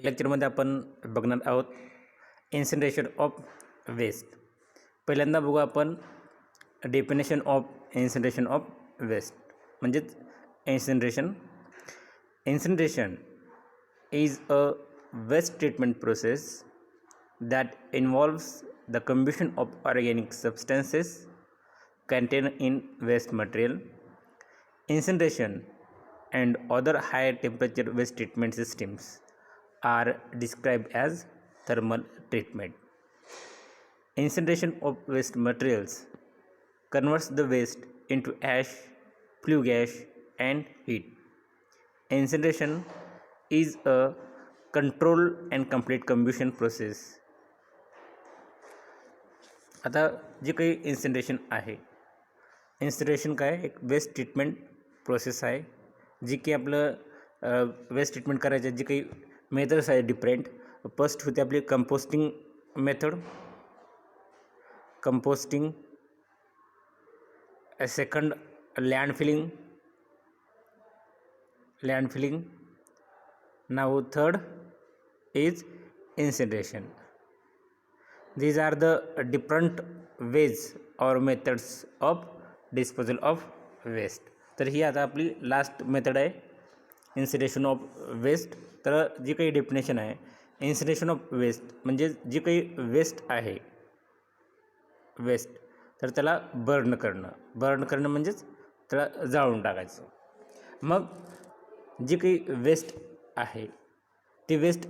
लेक्चरमध्ये आपण बघणार आहोत इन्सिनरेशन ऑफ वेस्ट. पहिल्यांदा बघू आपण definition of incineration of waste. म्हणजेच इन्सिनरेशन is a waste treatment process that involves the combustion of organic substances contained in waste material. Incineration and other high temperature waste treatment systems are described as thermal treatment. Incineration of waste materials converts the waste into ash, flue gas and heat. Incineration is a controlled and complete combustion process. आता जे काही incineration आहे, इन्सिनरेशन काय एक waste treatment process आहे जी की आपलं waste treatment करायचे जी काही मेथड्स आहे डिफरंट. फर्स्ट होते आपली composting method, second land filling. Now third is incineration. These are the different ways or methods of disposal of waste. तर ही आता आपली लास्ट मेथड आहे इन्सिनरेशन ऑफ वेस्ट. तर जी काही डेफिनेशन आहे इन्सिनरेशन ऑफ वेस्ट म्हणजे जी काही वेस्ट आहे वेस्ट तर त्याला बर्न करणं म्हणजेच त्याला जाळून टाकायचं. मग जी काही वेस्ट आहे ते वेस्ट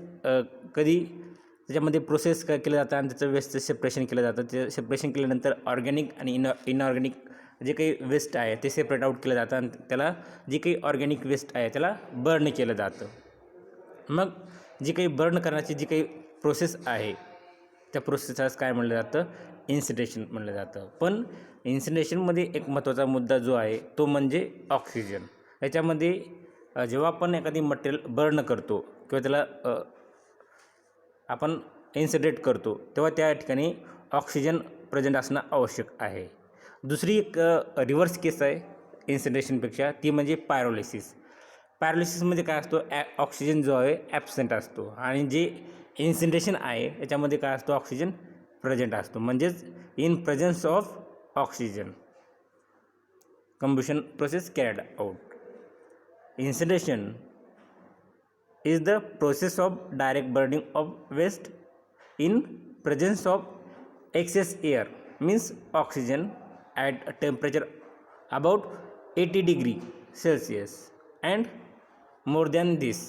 कधी त्याच्यामध्ये प्रोसेस केलं जातं आणि त्याचं वेस्टचं सेपरेशन केलं जातं. ते सेपरेशन केल्यानंतर ऑर्गॅनिक आणि इनऑर्गॅनिक जे काही वेस्ट आहे ते सेपरेट आउट केलं जातं आणि त्याला जी काही ऑर्गॅनिक वेस्ट आहे त्याला बर्न केलं जातं. मग जी काही बर्न करण्याची जी काही प्रोसेस आहे त्या प्रोसेसलाच काय म्हणलं जातं इन्सिनरेशन म्हणलं जातं. पण इन्सिनरेशनमध्ये एक महत्त्वाचा मुद्दा जो आहे तो म्हणजे ऑक्सिजन. याच्यामध्ये जेव्हा आपण एखादी मटेरियल बर्न करतो किंवा त्याला आपण इन्सिनरेट करतो तेव्हा त्या ठिकाणी ऑक्सिजन प्रेझेंट असणं आवश्यक आहे. दुसरी एक रिव्हर्स केस आहे इन्सिनरेशनपेक्षा, ती म्हणजे पायरोलिसिसमध्ये काय असतो ऑक्सिजन जो आहे ॲब्सेंट असतो आणि जे इन्सिनरेशन आहे याच्यामध्ये काय असतो ऑक्सिजन प्रेझेंट असतो. म्हणजेच in presence of oxygen combustion process carried out. Incineration is the process of direct burning of waste in presence of excess air, means oxygen, at a temperature about 80 degrees Celsius and more than this.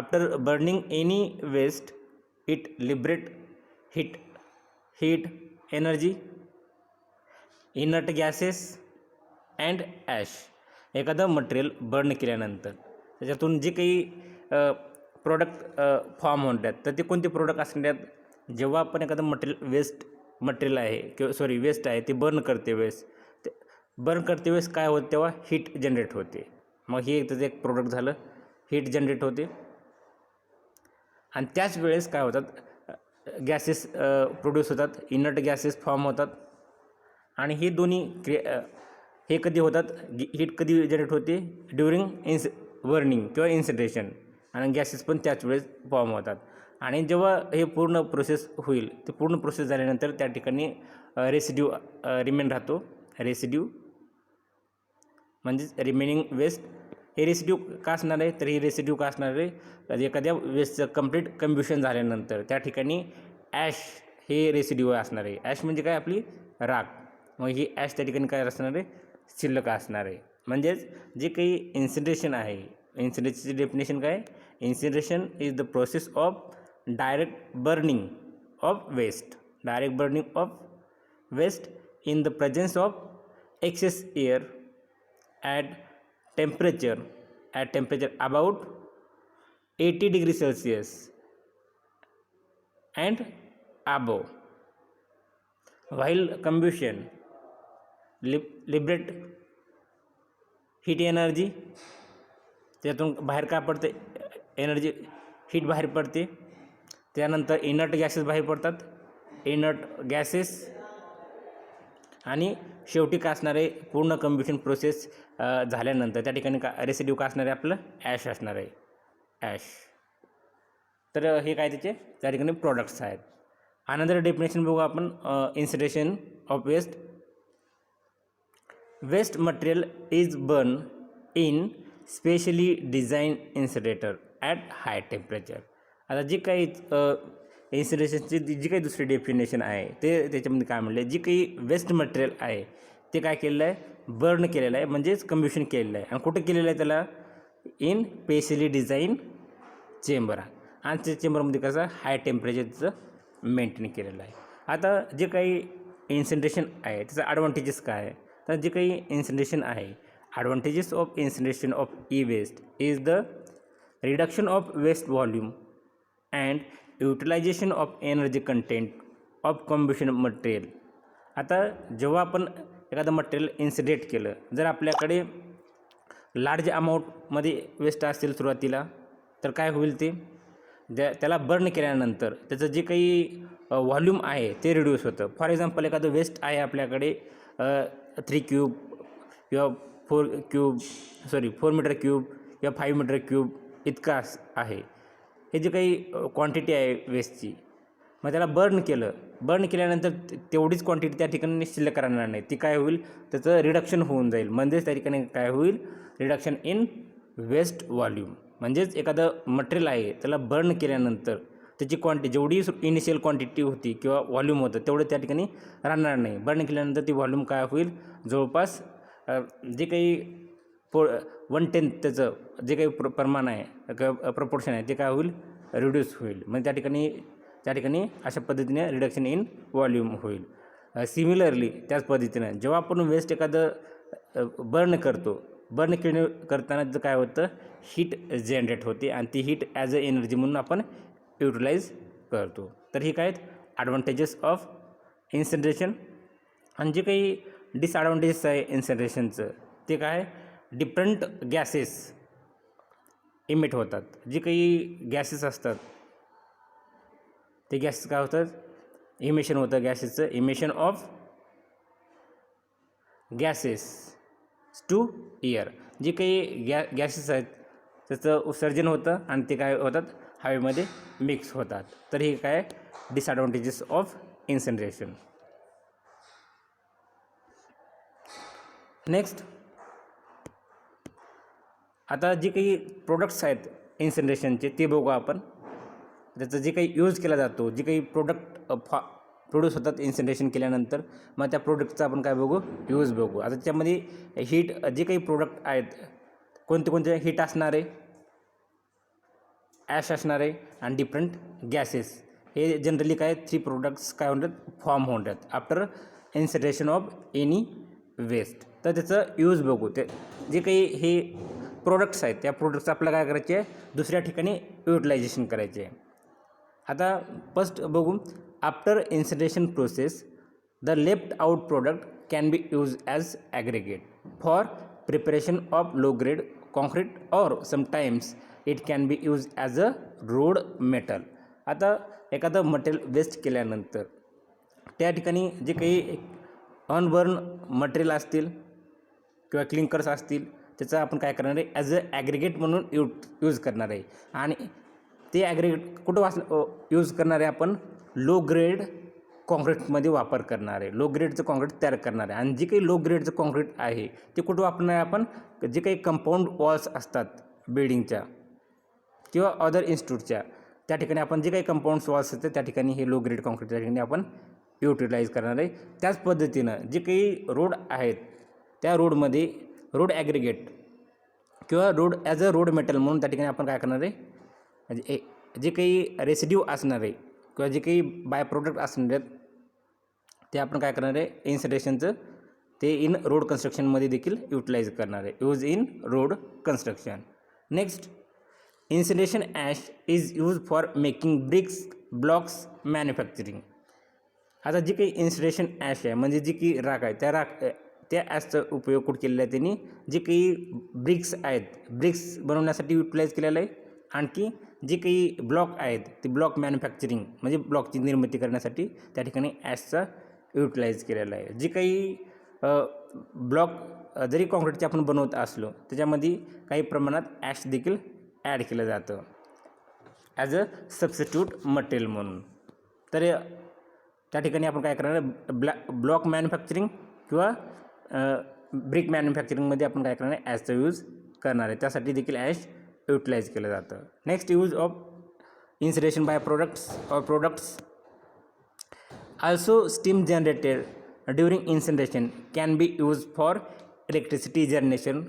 After burning any waste, it liberates heat, energy, inert gases and ash. एखादं material burn केल्यानंतर त्याच्यातून जे काही product form होतात तर ते कोणते product असणार. जेव्हा आपण एखादं मटेरियल आहे किंवा वेस्ट आहे ते बर्न करते वेळेस काय होतं तेव्हा हीट जनरेट होते. मग हे त्याचं एक प्रोडक्ट झालं, हीट जनरेट होते आणि त्याच वेळेस काय होतात गॅसेस प्रोड्यूस होतात, इनर्ट गॅसेस फॉर्म होतात. आणि हे दोन्ही हे कधी होतात, हीट कधी जनरेट होते ड्युरिंग बर्निंग किंवा इन्सिनरेशन आणि गॅसेस पण त्याच वेळेस फॉर्म होतात. आणि जेव्हा हे पूर्ण प्रोसेस होईल ते पूर्ण प्रोसेस झाल्यानंतर त्या ठिकाणी रेसिड्यू रिमेन राहतो. रेसिड्यू म्हणजेच रिमेनिंग वेस्ट. हे रेसिड्यू का असणार आहे तर हे रेसिड्यू का असणार आहे एखाद्या वेस्टचं कंप्लीट कम्ब्युशन झाल्यानंतर त्या ठिकाणी ॲश हे रेसिड्यू असणार आहे. ॲश म्हणजे काय आपली राख. मग ही ॲश त्या ठिकाणी काय असणार आहे शिल्लक असणार आहे. म्हणजेच जे काही इन्सिनरेशन आहे इन्सिनरेशनची डेफिनेशन काय incineration is the process of direct burning of waste in the presence of excess air at temperature about 80 degrees Celsius and above. While combustion liberate heat energy, त्यातून बाहेर काय पडते एनर्जी हीट बाहेर पडते. त्यानंतर इनर्ट गॅसेस बाहेर पडतात, आणि शेवटी काय असणार आहे पूर्ण कम्ब्युशन प्रोसेस झाल्यानंतर त्या ठिकाणी का रेसिड्यू का असणार आहे आपलं ॲश असणार आहे. ॲश. तर हे काय त्याचे त्या ठिकाणी प्रॉडक्ट्स आहेत. अनदर डेफिनेशन बघू आपण incineration of waste. Waste material is burn in specially design incinerator at high temperature. आता जी काही इन्सिनरेशनची जी काही दुसरी डेफिनेशन आहे ते त्याच्यामध्ये काय म्हणले, जी काही वेस्ट मटेरियल आहे ते काय केलेलं आहे, बर्न केलेलं आहे, म्हणजेच कम्ब्युशन केलेलं आहे. आणि कुठं केलेलं आहे त्याला, इन स्पेशली डिझाईन चेंबर. आणि त्या चेंबरमध्ये कसं हाय टेम्परेचरचं मेंटेन केलेलं आहे. आता जे काही इन्सिनरेशन आहे त्याचं ॲडव्हान्टेजेस काय आहे, तर जे काही इन्सिनरेशन आहे, advantages of incineration of e waste is the reduction of waste volume and utilization of energy content of combustion material. आता जेव्हा आपण एखादं मटेरियल इन्सिनरेट केलं, जर आपल्याकडे लार्ज अमाऊंटमध्ये वेस्ट असतील सुरुवातीला, तर काय होईल, ते त्याला बर्न केल्यानंतर त्याचं जे काही व्हॉल्यूम आहे ते रिड्यूस होतं. फॉर एक्झाम्पल एखादं वेस्ट आहे आपल्याकडे 3 क्यूब किंवा 4 मीटर क्यूब किंवा 5 मीटर क्यूब इतका आहे. हे जे काही क्वांटिटी आहे वेस्टची, मग त्याला बर्न केल्यानंतर तेवढीच क्वांटिटी त्या ठिकाणी शिल्लक राहणार नाही. ती काय होईल, त्याचं रिडक्शन होऊन जाईल. म्हणजेच त्या ठिकाणी काय होईल, रिडक्शन इन वेस्ट व्हॉल्यूम. म्हणजेच एखादं मटेरियल आहे त्याला बर्न केल्यानंतर त्याची जेवढी इनिशियल क्वांटिटी होती किंवा व्हॉल्यूम होतं तेवढं त्या ठिकाणी राहणार नाही. बर्न केल्यानंतर ती व्हॉल्यूम काय होईल, जवळपास जे काही 1/10 त्याचं जे काही प्रमाण आहे, प्रपोर्शन आहे, ते काय होईल, रिड्यूस होईल. म्हणजे त्या ठिकाणी अशा पद्धतीने रिडक्शन इन व्हॉल्यूम होईल. सिमिलरली त्याच पद्धतीनं जेव्हा आपण वेस्ट एखादं बर्न करताना तर काय होतं, हीट जनरेट होते आणि ती हीट ॲज अ एनर्जी म्हणून आपण युटिलाइज करतो. तर हे काय आहेत ॲडव्हान्टेजेस ऑफ इन्सिनरेशन. आणि जे काही डिसॲडव्हान्टेजेस आहे इन्सिनरेशनचं, ते काय, डिफरंट गॅसेस इमिट होतात. जे काही गॅसेस असतात ते गॅसेस काय होतात, इमिशन होतं गॅसेसचं, emission of gases to air. जे काही गॅसेस आहेत त्याचं उत्सर्जन होतं आणि ते काय होतात, हवेमध्ये मिक्स होतात. तर हे काय डिसॲडव्हान्टेजेस ऑफ इन्सिनरेशन. नेक्स्ट, आता जे काही प्रोडक्ट्स आहेत इन्सिनरेशनचे ते बघू आपण. त्याचं जे काही यूज केला जातो, जे काही प्रोडक्ट प्रोड्यूस होतात इन्सिनरेशन केल्यानंतर, मग त्या प्रोडक्टचा आपण काय बघू, यूज बघू. आता त्याच्यामध्ये हीट, जे काही प्रोडक्ट आहेत कोणते हीट असणार आहे, ॲश असणार आहे आणि डिफरंट गॅसेस. हे जनरली काय 3 प्रोडक्ट्स काय होतात, फॉर्म होतात आफ्टर इन्सिनरेशन ऑफ एनी वेस्ट. तर त्याचं यूज बघू. ते जे काही हे प्रोडक्ट्स आहेत त्या प्रोडक्ट्स आपल्याला काय करायचे आहे, दुसऱ्या ठिकाणी युटिलायझेशन करायचे आहे. आता फर्स्ट बघू, after incineration process the left out product can be use as aggregate for preparation of low grade concrete or sometimes it can be use as a road metal. आता एखादं मटेरियल वेस्ट केल्यानंतर त्या ठिकाणी जे काही unburn material असतील किंवा clinkers असतील त्याचं आपण काय करणार आहे, ॲज अ ॲग्रिगेट म्हणून यूज करणार आहे. आणि ते ॲग्रिगेट कुठं यूज करणार आहे, आपण लो ग्रेड कॉन्क्रीटमध्ये वापर करणार आहे. लो ग्रेडचं कॉन्क्रीट तयार करणार आहे. आणि जे काही लो ग्रेडचं कॉन्क्रीट आहे ते कुठं वापरणार आहे, आपण जे काही कंपाऊंड वॉल्स असतात बिल्डिंगच्या किंवा अदर इन्स्टिट्यूटच्या, त्या ठिकाणी आपण जे काही कंपाऊंड वॉल्स असतात त्या ठिकाणी हे लो ग्रेड कॉन्क्रीट त्या ठिकाणी आपण युटिलाइज करणार आहे. त्याच पद्धतीनं जे काही रोड आहेत त्या रोडमध्ये रोड ॲग्रिगेट किंवा road as a road metal म्हणून त्या ठिकाणी आपण काय करणार आहे, म्हणजे जे काही रेसिड्यू असणार आहे किंवा जे काही बाय प्रोडक्ट असणार आहेत ते आपण काय करणार आहे, इन्सिनरेशनचं ते इन रोड कन्स्ट्रक्शनमध्ये देखील युटिलाइज करणार आहे, use in road construction. Next, incineration ash is use for making bricks blocks manufacturing. आता जी काही इन्सिनरेशन ॲश आहे म्हणजे जी काही राख आहे त्या ॲशचा उपयोग कुठं केलेला आहे, त्यांनी जे काही ब्रिक्स आहेत ब्रिक्स बनवण्यासाठी युटिलाइज केलेलं आहे. आणखी जे काही ब्लॉक आहेत ते ब्लॉक मॅन्युफॅक्चरिंग म्हणजे ब्लॉकची निर्मिती करण्यासाठी त्या ठिकाणी ॲशचा युटिलाइज केलेला आहे. जे काही ब्लॉक जरी कॉन्क्रीटचे आपण बनवत असलो त्याच्यामध्ये काही प्रमाणात ॲश देखील ॲड केलं जातं ॲज अ सबस्टिट्यूट मटेरियल म्हणून. तर त्या ठिकाणी आपण काय करणार, ब्लॉक मॅन्युफॅक्चरिंग किंवा ब्रिक मॅन्युफॅक्चरिंगमध्ये आपण काय करणार आहे, ॲशचा यूज करणार आहे. त्यासाठी देखील ॲश युटिलाइज केलं जातं. Next, use of insulation by products. Also, steam generated during incineration can be used for electricity generation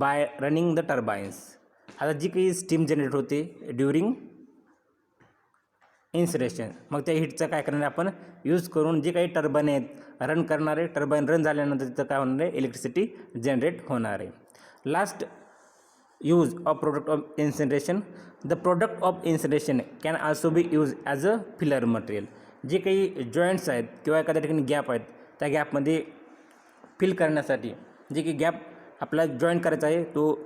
by running the turbines. आता जी काही स्टीम जनरेट होते ड्युरिंग इन्सिनेशन, मग त्या हीटचा काय करणार आपण यूज करून जे काही टर्बाईन आहेत रन करणारे, टर्बाईन रन झाल्यानंतर तिथं काय होणार आहे, इलेक्ट्रिसिटी जनरेट होणार आहे. Last, use of product of incineration. The product of incineration can also be use as a filler material. जे काही जॉईंट्स आहेत किंवा एखाद्या ठिकाणी गॅप आहेत, त्या गॅपमध्ये फिल करण्यासाठी जे काही गॅप आपला जॉईंट करायचा आहे तो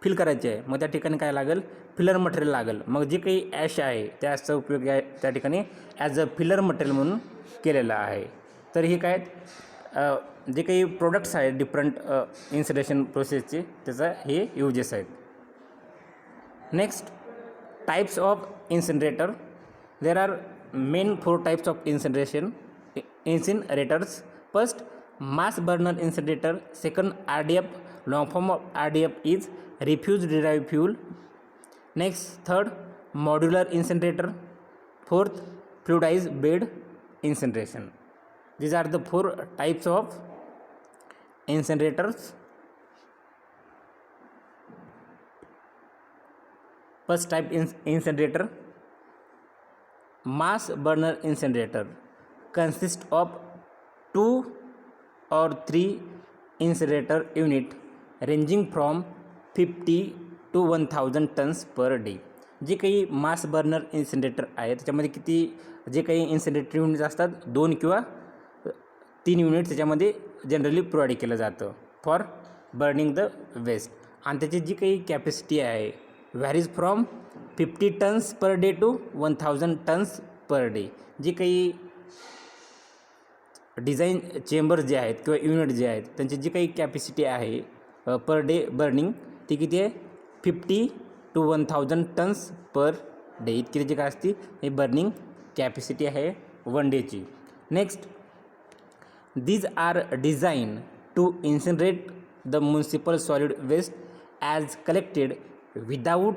फिल करायचे आहे, मग त्या ठिकाणी काय लागेल, फिलर मटेरियल लागेल. मग जे काही ॲश आहे त्या ॲशचा उपयोग त्या ठिकाणी ॲज अ फिलर मटेरियल म्हणून केलेला आहे. तर हे काय जे काही प्रोडक्ट्स आहेत डिफरंट इन्सुलेशन प्रोसेसचे, त्याचा हे यूजेस आहेत. Next, types of incinerator. There are main 4 types of incinerators. First, mass burner incinerator. Second, RDF. Long form of RDF is refuse derived fuel. Next, third, modular incinerator. Fourth, fluidized bed incineration. These are the 4 types of incinerators. First type incinerator. Mass burner incinerator consists of 2 or 3 incinerator unit ranging from 50 to 1000 tons per day. जे काही मास burner incinerator आहे त्याच्यामध्ये किती जे काही incinerator units असतात 2 किंवा 3 unit त्याच्यामध्ये जनरली प्रोव्हाइड केलं जातं फॉर बर्निंग द वेस्ट. आणि त्याची जी काही कॅपॅसिटी आहे varies from 50 tons per day to 1000 tons per day. जी काही डिझाईन चेंबर जे आहेत किंवा युनिट जे आहेत त्यांची जी काही कॅपॅसिटी आहे पर डे बर्निंग ती किती आहे, 50 to 1000 टन्स पर डे इतकी त्याची काय असते, ही बर्निंग कॅपॅसिटी आहे 1 डेची. Next, these are design to incinerate the municipal solid waste as collected without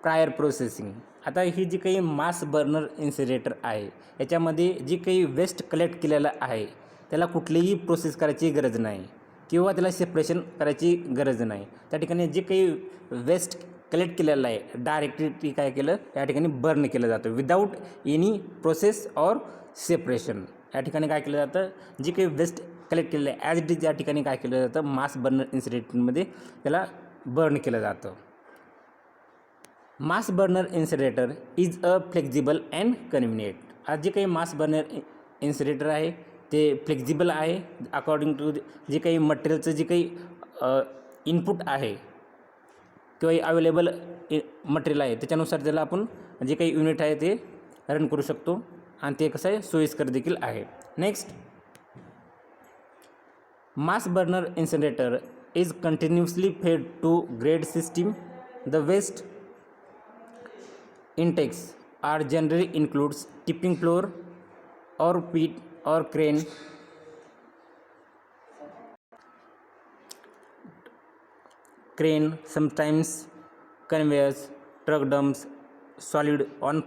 prior processing. आता ही जी काही मास बर्नर इन्सिनरेटर आहे याच्यामध्ये जी काही वेस्ट कलेक्ट केलेलं आहे त्याला कुठलीही प्रोसेस करायची गरज नाही किंवा त्याला सेपरेशन करायची गरज नाही. त्या ठिकाणी जे काही वेस्ट कलेक्ट केलेलं आहे डायरेक्टली काय केलं या ठिकाणी बर्न केलं जातं without any process or separation. या ठिकाणी काय केलं जातं, जे काही वेस्ट कलेक्ट केलेलं आहे ॲज इट इज या ठिकाणी काय केलं जातं, मास बर्नर इन्सिनरेटरमध्ये त्याला बर्न केलं जातं. Mass burner incinerator is a flexible and convenient. आज जे काही मास बर्नर इन्सिनरेटर आहे ते फ्लेक्झिबल आहे अकॉर्डिंग टू जे काही मटेरियलचं जे काही इनपुट आहे किंवा अवेलेबल मटेरियल आहे त्याच्यानुसार त्याला आपण जे काही युनिट आहे ते रन करू शकतो आणि ते कसं आहे सोयीस्कर देखील आहे. Next, mass burner incinerator is continuously fed to grate system. The waste intakes are generally includes tipping floor or pit or crane. Sometimes conveyors, truck dumps solid on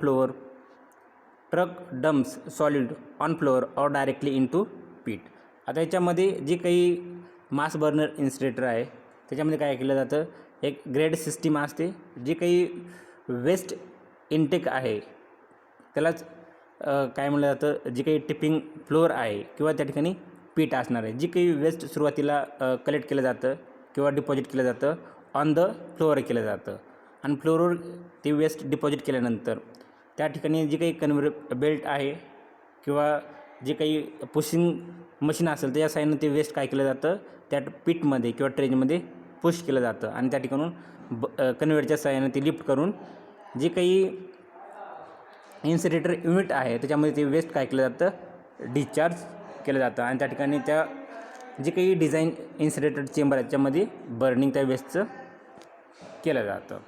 floor or directly into pit. आता याच्यामध्ये जे काही मास burner incinerator आहे त्याच्यामध्ये काय केलं जातं, एक ग्रेड सिस्टीम असते. जे काही वेस्ट इनटेक आहे त्यालाच काय म्हणलं जातं, जी काही टिपिंग फ्लोअर आहे किंवा त्या ठिकाणी पीठ असणार आहे. जी काही वेस्ट सुरुवातीला कलेक्ट केलं जातं किंवा डिपॉझिट केलं जातं ऑन द फ्लोअर केलं जातं आणि फ्लोअरवर ते वेस्ट डिपॉझिट केल्यानंतर त्या ठिकाणी जी काही कन्व्हेयर बेल्ट आहे किंवा जे काही पुशिंग मशीन असेल त्याच्या साहाय्यानं ते वेस्ट काय केलं जातं त्या पीठमध्ये किंवा ट्रेनमध्ये पुश केलं जातं आणि त्या ठिकाणून कन्व्हेयरच्या साहाय्यानं ते लिफ्ट करून जे काही इन्सिनरेटर युनिट आहे त्याच्यामध्ये ते वेस्ट काय केलं जातं, डिस्चार्ज केलं जातं आणि त्या ठिकाणी त्या जे काही डिझाईन इन्सिनरेटर चेंबर आहे त्याच्यामध्ये बर्निंग त्या वेस्टचं केलं जातं.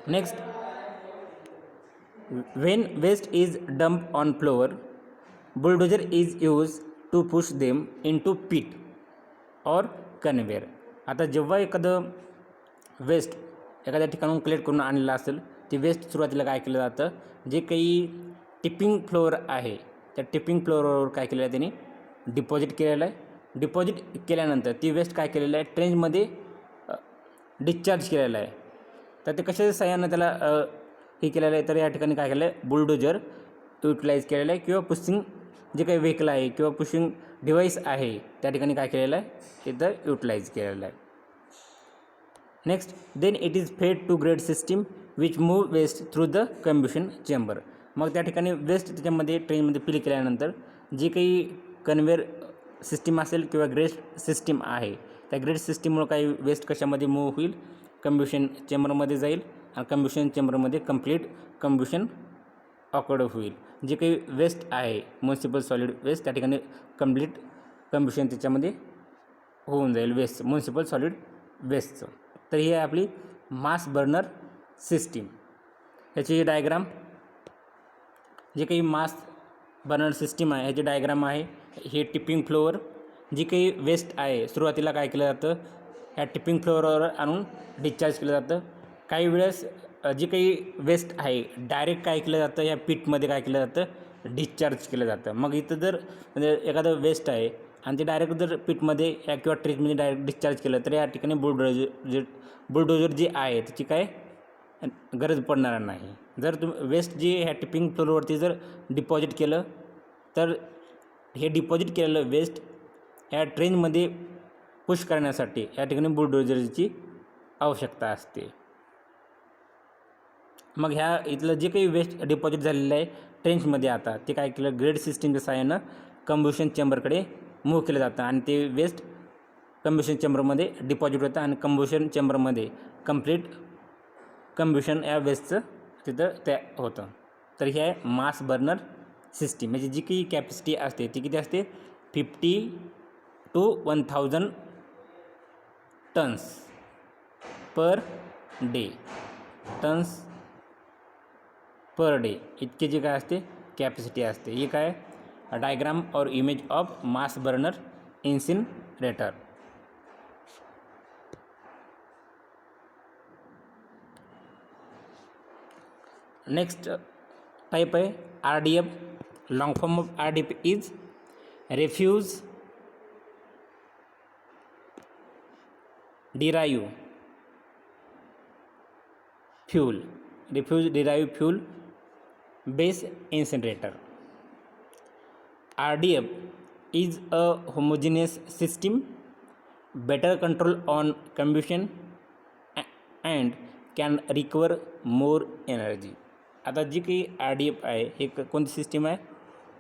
Next, when waste is dumped on floor, bulldozer is used to push them into pit or conveyor. आता जेव्हा एखादं वेस्ट एखाद्या ठिकाणून कलेक्ट करून आणलेलं असेल, ते वेस्ट सुरुवातीला काय केलं जातं, जे काही टिपिंग फ्लोअर आहे त्या टिपिंग फ्लोअरवर काय केलेलं आहे त्यांनी डिपॉझिट केलेलं आहे. डिपॉझिट केल्यानंतर ती वेस्ट काय केलेलं आहे ट्रेंचमध्ये डिस्चार्ज केलेलं आहे. तर ते कशाच्या साहाय्यानं त्याला हे केलेलं आहे, तर या ठिकाणी काय केलं आहे बुलडोजर युटिलाइज केलेलं आहे किंवा पुशिंग जे काही व्हेकल आहे किंवा पुशिंग डिव्हाइस आहे त्या ठिकाणी काय केलेलं आहे इथं युटिलाइज केलेलं आहे. Next, then it is fed to grate system which move waste through the combustion chamber. मग त्या ठिकाणी वेस्ट त्याच्यामध्ये ट्रेनमध्ये फिल केल्यानंतर जी काही कन्व्हेअर सिस्टीम असेल किंवा ग्रेड सिस्टीम आहे त्या ग्रेड सिस्टीममुळे काही वेस्ट कशामध्ये मूव्ह होईल, कम्ब्युशन चेंबरमध्ये जाईल आणि कम्ब्युशन चेंबरमध्ये कंप्लीट कम्ब्युशन ऑकर्ड होईल. जे काही वेस्ट आहे म्युनिसिपल सॉलिड वेस्ट त्या ठिकाणी कंप्लीट कम्ब्युशन त्याच्यामध्ये होऊन जाईल वेस्ट म्युनिसिपल सॉलिड वेस्टचं. तर ही आहे आपली मास बर्नर सिस्टीम. ह्याची डायग्राम जे काही मास बर्नर सिस्टीम आहे ह्याची डायग्राम आहे. हे टिपिंग फ्लोअर जी काही वेस्ट आहे सुरुवातीला काय केलं जातं ह्या टिपिंग फ्लोअरवर आणून डिस्चार्ज केलं जातं. काही वेळेस जी काही वेस्ट आहे डायरेक्ट काय केलं जातं या पीटमध्ये काय केलं जातं डिस्चार्ज केलं जातं. मग इथं जर म्हणजे एखादं वेस्ट आहे आणि ते डायरेक्ट जर पीटमध्ये या किंवा ट्रेचमध्ये डायरेक्ट डिस्चार्ज केलं तर या ठिकाणी बुलडोजर जी आहे त्याची काय गरज पडणार नाही. जर तुम्ही वेस्ट जी ह्या टिपिंग फ्लोअरवरती जर डिपॉझिट केलं तर हे डिपॉझिट केलेलं वेस्ट या ट्रेनमध्ये पुश करण्यासाठी या ठिकाणी बुलडोजरची आवश्यकता असते. मग ह्या इथलं जे काही वेस्ट डिपॉझिट झालेलं आहे ट्रेंचमध्ये आता ते काय केलं ग्रेड सिस्टीमच्या साहाय्यानं कम्ब्युशन चेंबरकडे मूव्ह केलं जातं आणि ते वेस्ट कम्ब्युशन चेंबरमध्ये डिपॉझिट होतं आणि कम्ब्युशन चेंबरमध्ये कंप्लीट कम्ब्युशन या वेस्टचं तिथं तयार होतं. तर ही आहे मास बर्नर सिस्टीम. म्हणजे जी काही कॅपॅसिटी असते ती किती असते 50 to 1000 tons per day. Tons per day इतके जे काय असते कॅपॅसिटी असते. ही काय डायग्राम और image of mass burner incinerator. Next type आहे RDF. Long form of RDF is refuge derive fuel. refuse derived fuel based incinerator. RDF is a homogeneous system, better control on combustion and can recover more energy. आता जी काही RDF आहे हे कोणती system आहे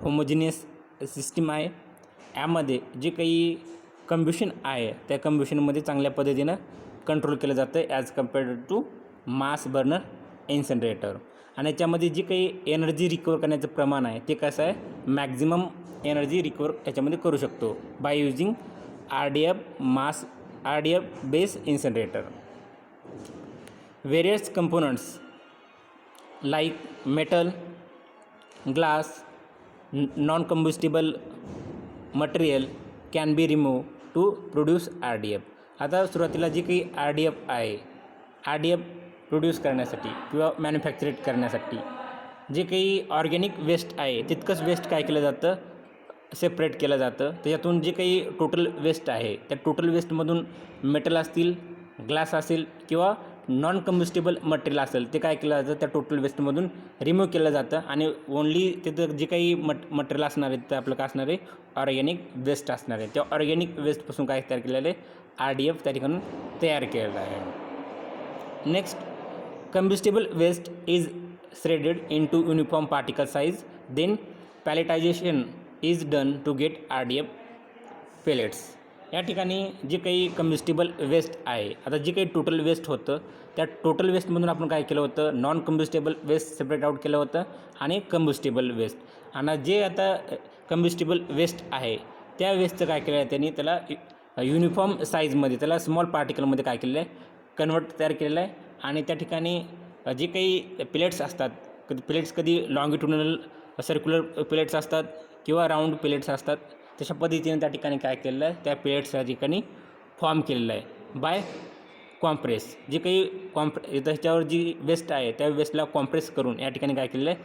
homogeneous system आहे. यामध्ये जे काही कम्ब्युशन आहे त्या कम्ब्युशनमध्ये चांगल्या पद्धतीनं कंट्रोल केलं जातं as compared to mass burner incinerator. आणि याच्यामध्ये जी काही एनर्जी रिकवर करण्याचं प्रमाण आहे ते कसं आहे मॅक्झिमम एनर्जी रिकवर याच्यामध्ये करू शकतो by using RDF base incinerator. Various components like metal, glass, non-combustible material can be removed to produce RDF. आता सुरुवातीला जी काही RDF आहे RDF प्रोड्यूस करण्यासाठी किंवा मॅन्युफॅक्चरेट करण्यासाठी जे काही ऑर्गॅनिक वेस्ट आहे तितकंच वेस्ट काय केलं जातं सेपरेट केलं जातं. त्याच्यातून जे काही टोटल वेस्ट आहे त्या टोटल वेस्टमधून मेटल असतील, ग्लास असेल किंवा नॉन कम्ब्युस्टेबल मटेरियल असेल ते काय केलं जातं त्या टोटल वेस्टमधून रिमूव्ह केलं जातं आणि ओन्ली तिथं जे काही मटेरियल असणार आहे तिथं आपलं काय असणार आहे ऑर्गॅनिक वेस्ट असणार आहे. त्या ऑर्गॅनिक वेस्टपासून काय तयार केलेलं आहे RDF त्या ठिकाणी तयार केलेलं आहे. Next, combustible waste is shredded into uniform particle size, then pelletization is done to get RDF pellets. या ठिकाणी जे काही कम्ब्युस्टिबल वेस्ट आहे आता जे काही टोटल वेस्ट होतं त्या टोटल वेस्टमधून आपण काय केलं होतं नॉन कम्ब्युस्टेबल वेस्ट सेपरेट आउट केलं होतं आणि कम्ब्युस्टेबल वेस्ट. आणि जे आता कम्ब्युस्टेबल वेस्ट आहे त्या वेस्टचं काय केलं आहे त्यांनी त्याला युनिफॉर्म साईजमध्ये त्याला स्मॉल पार्टिकलमध्ये काय केलेलं आहे कन्वर्ट तयार केलेलं आहे आणि त्या ठिकाणी जे काही प्लेट्स असतात, प्लेट्स कधी लॉंगिट्युडिनल सर्क्युलर प्लेट्स असतात किंवा राऊंड प्लेट्स असतात, तशा पद्धतीने त्या ठिकाणी काय केलेलं आहे, त्या प्लेट्स या ठिकाणी फॉर्म केलेलं आहे बाय कॉम्प्रेस. जे काही त्याच्यावर जी वेस्ट आहे त्या वेस्टला कॉम्प्रेस करून या ठिकाणी काय केलेलं आहे,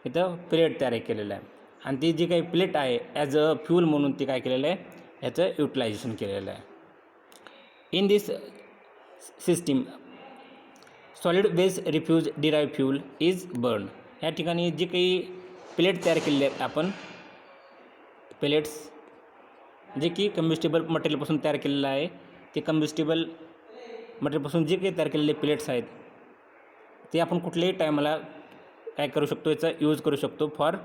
इथं प्लेट तयार केलेलं आहे. आणि ती जी काही प्लेट आहे ॲज अ फ्यूल म्हणून ती काय केलेलं आहे, याचं युटिलायझेशन केलेलं आहे. In this system solid waste refuse derive fuel is burn. या ठिकाणी जी काही प्लेट तयार केलेली आहेत आपण, प्लेट्स जे की कम्बिस्टेबल मटेरियलपासून तयार केलेलं आहे, ते कम्बिस्टेबल मटेरियलपासून जे काही तयार केलेले प्लेट्स आहेत ते आपण कुठल्याही टायमाला काय करू शकतो, याचा यूज करू शकतो फॉर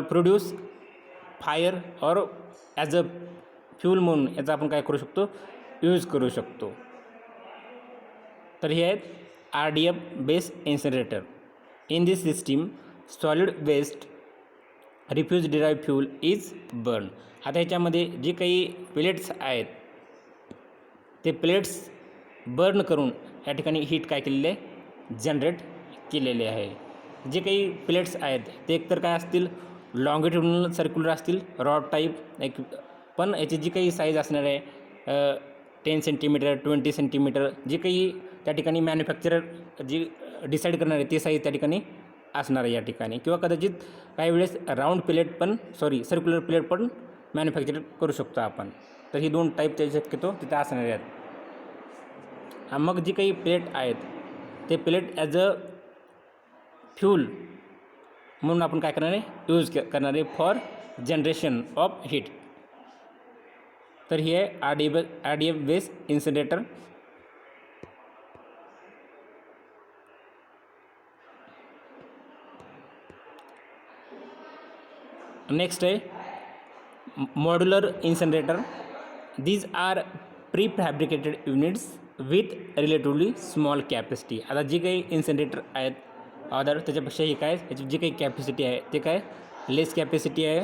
प्रोड्यूस फायर और ॲज अ फ्यूल म्हणून याचा आपण काय करू शकतो, यूज करू शकतो. तर हे आहेत RDF based incinerator. In this system solid waste refuse derive fuel is burn. आता ह्याच्यामध्ये जे काही प्लेट्स आहेत ते प्लेट्स बर्न करून या ठिकाणी हीट काय केलेले आहे, जनरेट केलेले आहे. जे काही प्लेट्स आहेत ते एकतर काय असतील, लॉंगिट्युडिनल सर्क्युलर असतील, रॉड टाईप एक, पण याची जी काही साईज असणार आहे 10 सेंटीमीटर 20 सेंटीमीटर, जे काही त्या ठिकाणी मॅन्युफॅक्चरर जी डिसाईड करणार आहे ते साईज त्या ठिकाणी असणार आहे या ठिकाणी. किंवा कदाचित काही वेळेस राऊंड प्लेट पण सर्क्युलर प्लेट पण मॅन्युफॅक्चर करू शकतो आपण. तर ही 2 टाईपचे शक्यतो तिथे असणार आहेत. मग जी काही प्लेट आहेत ते प्लेट ॲज अ फ्यूल म्हणून आपण काय करणार आहे, यूज करणार आहे फॉर जनरेशन ऑफ हीट. तर ही आहे RDF बेस्ड इन्सिनरेटर. नेक्स्ट आहे modular incinerator. These are prefabricated units with relatively small capacity. आता जी काही इन्सिनरेटर आहेत अदर त्याच्यापेक्षा ही काय, याची जी काही कॅपॅसिटी आहे ते काय लेस कॅपॅसिटी आहे.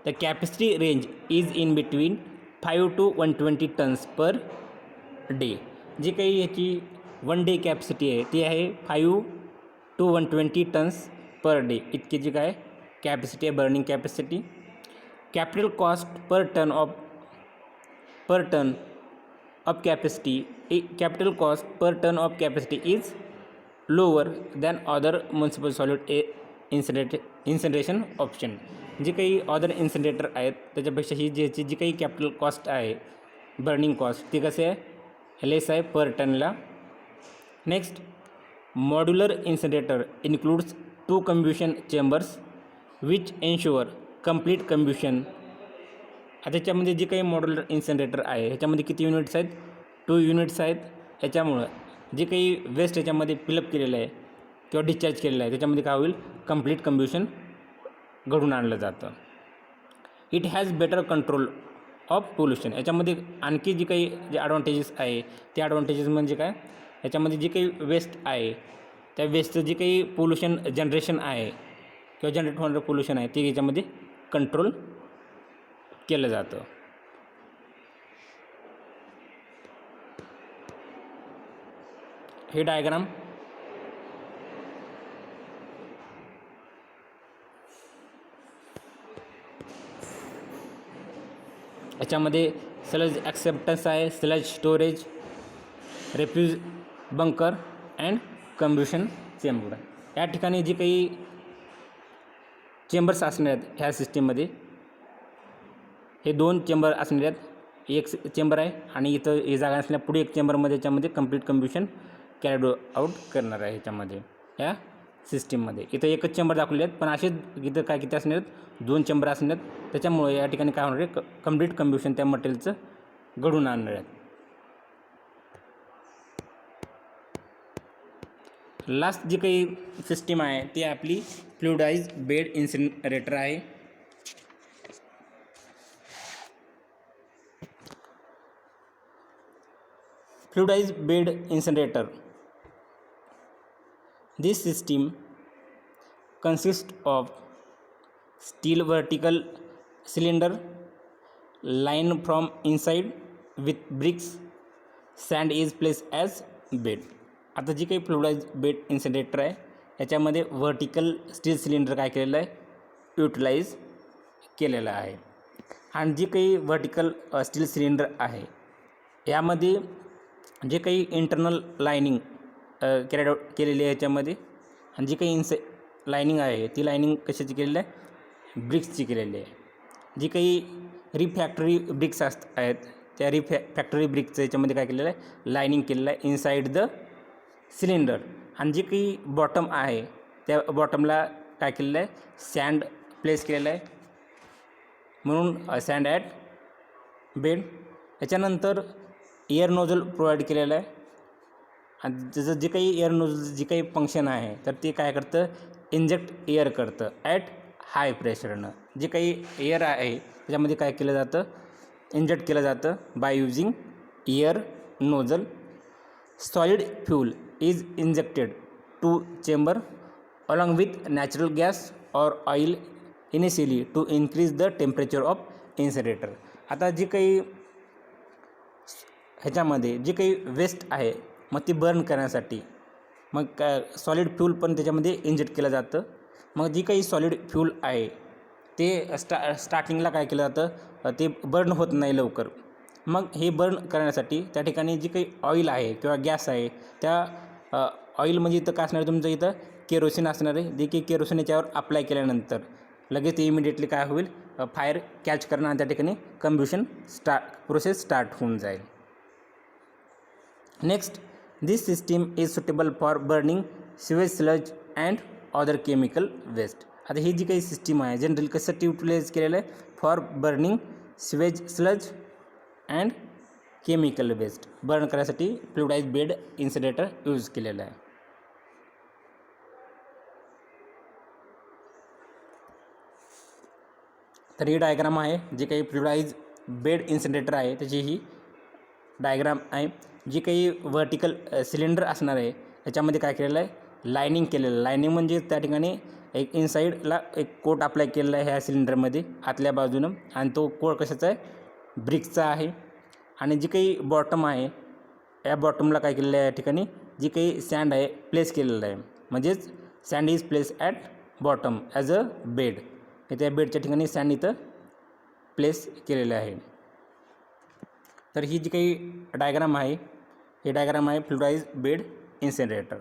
The capacity range is in between 5 to 120 tons per day. जी काही याची 1 डे कॅपॅसिटी आहे ती आहे 5 to 120 टन्स पर डे इतकी जी काय कॅपॅसिटी आहे, burning capacity. Capital cost per ton of capacity is lower than other municipal solid incineration option. जी काही अदर इन्सिनरेटर आहेत त्याच्यापेक्षा ही ज्याची जी काही कॅपिटल कॉस्ट आहे, बर्निंग कॉस्ट, ती कशी आहे, लेस आहे पर टनला. Next modular incinerator includes 2 combustion chambers which ensure complete combustion. आता त्याच्यामध्ये जे काही मॉड्युलर इन्सिनरेटर आहे ह्याच्यामध्ये किती युनिट्स आहेत, 2 युनिट्स आहेत. याच्यामुळं जे काही वेस्ट याच्यामध्ये फिलअप केलेलं आहे किंवा डिस्चार्ज केलेलं आहे त्याच्यामध्ये काय होईल, कंप्लीट कम्ब्युशन घडून आणलं जातं. It has better control of pollution. याच्यामध्ये आणखी जी काही जे ॲडव्हान्टेजेस आहे ते ॲडव्हान्टेजेस म्हणजे काय, याच्यामध्ये जे काही वेस्ट आहे त्या वेस्टचं जे काही पोल्युशन जनरेशन आहे किंवा जनरेट होणारं पोल्युशन आहे ते याच्यामध्ये कंट्रोल केलं जातं. हे डायग्राम याच्यामध्ये स्लज ॲक्सेप्टन्स आहे, sludge storage, refuse bunker and combustion chamber. या ठिकाणी जी काही चेंबर्स असणार आहेत ह्या सिस्टीममध्ये, हे 2 चेंबर असणार आहेत. एक चेंबर आहे आणि इथं हे जागा असल्या पुढे एक चेंबरमध्ये याच्यामध्ये कंप्लीट कम्ब्युशन कॅरिड आउट करणार आहे ह्याच्यामध्ये ह्या सिस्टीममध्ये. इथं एकच चेंबर दाखवले आहेत पण असेच इथं काय किती असणार आहेत, 2 चेंबर असणार आहेत. त्याच्यामुळे या ठिकाणी काय होणार आहे, कंप्लीट कम्ब्युशन त्या मटेरियलचं घडून आणणार आहेत. लास्ट जी काही सिस्टीम आहे ती आपली फ्लुइडाइज बेड इन्सिनरेटर आहे. Fluidize bed incinerator. This system consists of steel vertical cylinder lined from inside with bricks sand is place as bed. आता जी काही फ्लुइडाइज बेड इन्सिनरेटर आहे याच्यामध्ये व्हर्टिकल स्टील सिलेंडर काय केलेलं आहे युटिलाइज केलेलं आहे. आणि जी काही व्हर्टिकल स्टील सिलेंडर आहे यामध्ये जे काही इंटरनल लायनिंग केलेली आहे याच्यामध्ये, आणि जी काही लायनिंग आहे ती लायनिंग कशाची केलेली आहे ब्रिक्सची केलेली आहे. जी काही रिफॅक्टरी ब्रिक्स आहेत त्या फॅक्टरी ब्रिक्सचं याच्यामध्ये काय केलेलं आहे लायनिंग केलेलं आहे इनसाइड द सिलेंडर. आणि जी काही बॉटम आहे त्या बॉटमला काय केलेलं आहे सँड प्लेस केलेलं आहे, म्हणून सँड ॲट बेड. याच्यानंतर एअर नोझल प्रोव्हाइड केलेलं आहे, आणि त्याचं जे काही एअर नोझल जी काही फंक्शन आहे तर ते काय करतं इंजेक्ट एअर करतं ॲट हाय प्रेशरनं. जे काही एअर आहे त्याच्यामध्ये काय केलं जातं इंजेक्ट केलं जातं by using air nozzle. Solid fuel is injected to chamber along with natural gas or oil initially to increase the temperature of incinerator. आता जी काही ह्याच्यामध्ये जी काही वेस्ट आहे मग ती बर्न करण्यासाठी मग सॉलिड फ्यूल पण त्याच्यामध्ये इंजेक्ट केलं जातं. मग जी काही सॉलिड फ्यूल आहे ते स्टार्टिंगला काय केलं जातं ते बर्न होत नाही लवकर. मग हे बर्न करण्यासाठी त्या ठिकाणी जी काही ऑइल आहे किंवा गॅस आहे त्या ऑइल म्हणजे इथं काय असणार तुमचं इथं केरोसिन असणार आहे. जे की केरोसिन याच्यावर अप्लाय केल्यानंतर लगेच ते इमिडिएटली काय होईल फायर कॅच करणं आणि त्या ठिकाणी कंब्युशन प्रोसेस स्टार्ट होऊन जाईल. Next, this system is suitable for burning sewage sludge and other chemical waste. आता ही जी काही सिस्टीम आहे जनरली कशासाठी युटिलाइज केलेलं आहे for burning sewage sludge and chemical waste burn करण्यासाठी फ्लुइडाइज बेड इन्सिनरेटर यूज केलेलं आहे. तर ही डायग्राम आहे जे काही फ्लुइडाइज बेड इन्सिनरेटर आहे त्याची ही डायग्राम आहे. जी काही व्हर्टिकल सिलेंडर असणार आहे त्याच्यामध्ये काय केलेलं आहे लायनिंग केलेलं आहे. लायनिंग म्हणजे त्या ठिकाणी एक इनसाईडला एक कोट अप्लाय केलेला आहे ह्या सिलेंडरमध्ये आतल्या बाजूनं, आणि तो कोट कशाचा आहे ब्रिक्सचा आहे. आणि जी काही बॉटम आहे या बॉटमला काय केलेलं आहे या ठिकाणी जी काही सँड आहे प्लेस केलेलं आहे, म्हणजेच sand is place at bottom as a bed. त्या बेडच्या ठिकाणी सँड इथं प्लेस केलेलं आहे. तर ही जी काही डायग्राम आहे ही डायग्राम आहे फ्लुइडाइज बेड इन्सिनरेटर.